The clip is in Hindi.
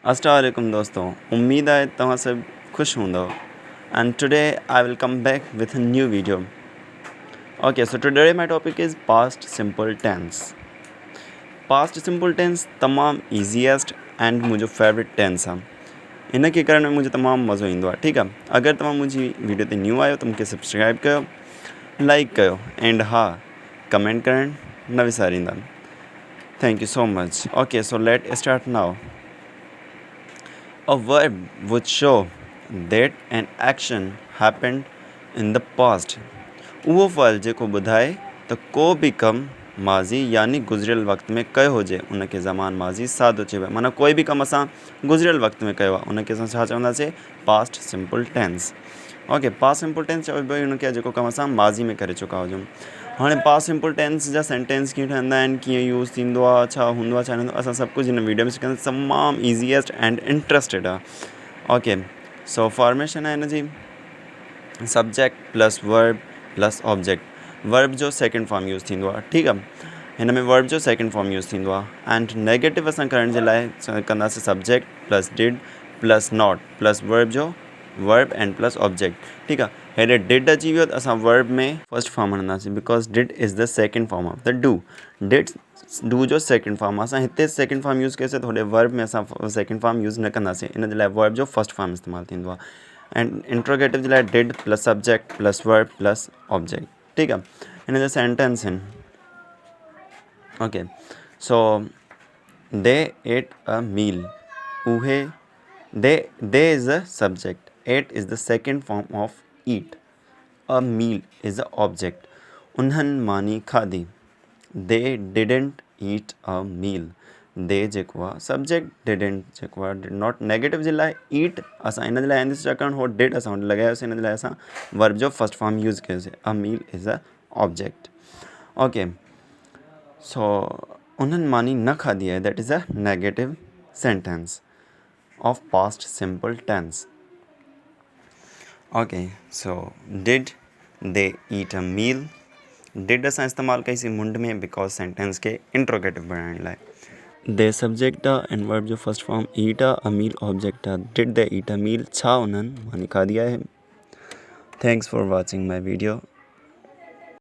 अस्सलाम वालेकुम दोस्तों, उम्मीद है तव्हां सब खुश हूंदो and today I will come back with a new video. Okay, so today my topic is past simple tense. Past simple tense तमाम easiest and मुंहिंजो फेवरेट टेंस आहे. इन के करण में मुझे तमामु मज़ो ईंदो आहे. ठीकु आहे, अगरि तव्हां मुंहिंजी वीडियो ते न्यू आहियो त मूंखे सब्सक्राइब कयो, लाइक कयो एंड हा कमेंट करणु न विसारींदा. Thank you so much. Okay, so let's start now. A verb would show that an action happened in the past. उहो फल जेको ॿुधाए त को बि कमु माज़ी यानी गुज़िरियल वक़्त में कयो हुजे उनखे ज़मान माज़ी सादो चइबो आहे. माना कोई बि कमु असां गुज़िरियल वक़्त में कयो आहे उनखे असां छा चवंदासीं? Past simple tense. Okay, past simple tense चइबो आहे उनखे जेको कमु असां माज़ी में करे चुका हुजूं. हाणे पास्ट सिंपल टेंस जा सेंटेंस कीअं ठहंदा आहिनि, कीअं यूज़ थींदो आहे, छा हूंदो आहे, छा न हूंदो आहे, असां सभु कुझु हिन वीडियो में सिखंदासीं. तमामु ईज़ीएस्ट एंड इंट्रस्टेड आहे. ओके, सो फॉर्मेशन आहे हिन जी subject plus verb plus object. Verb जो सेकेंड फॉर्म यूज़ थींदो आहे. ठीकु आहे, हिन में वर्ब जो सेकेंड फॉर्म यूज़ थींदो आहे. एंड नेगेटिव असां करण जे लाइ कंदासीं subject plus did plus not plus verb जो वर्ब एंड प्लस ऑब्जेक्ट. ठीकु आहे, हेॾे डिड अची वियो त असां वर्ब में फर्स्ट फॉर्म हणंदासीं because did is the second form of the do. Did do जो सेकेंड फॉर्म आहे. असां हिते सेकेंड फॉर्म यूज़ कयोसीं, थोरे वर्ब में असां सेकेंड फॉर्म यूज़ न कंदासीं. इन जे लाइ वर्ब जो फर्स्ट फॉर्म इस्तेमालु थींदो आहे. एंड इंट्रोगेटिव जे लाइ did plus subject plus verb plus object. ठीकु आहे, हिन जा सेंटेंस आहिनि. Okay, so they ate a meal. उहे they is a subject. Ate is the second form of eat. A meal is a object. उन्हनि मानी खाधी. दे डिडेंट ईट अ मील. दे जेको आहे सब्जेक्ट, डिडेंट जेको आहे डिड नॉट. नेगेटिव जे लाइ ईट असां हिन जे लाइ आईंदुसि छाकाणि हो डिड असां वटि लॻायोसीं. हिन जे लाइ असां वर्ब जो फर्स्ट फॉर्म यूज़ कयोसीं. A meal is a object. Okay, so उन्हनि मानी न खाधी आहे, that is a negative sentence of past simple tense. Okay, so did they eat a meal. Did असां इस्तेमालु कईसीं मुंड में बिकॉज सेंटेंस खे इंट्रोगेटिव बणाइण लाइ. दे सब्जेक्ट आहे एंड वर्ब जो फर्स्ट फॉर्म ईट आहे. अ मील ऑब्जेक्ट आहे. डिड दे ईट अ मील, छा उन्हनि मानी खाधी आहे. Thanks for watching my video.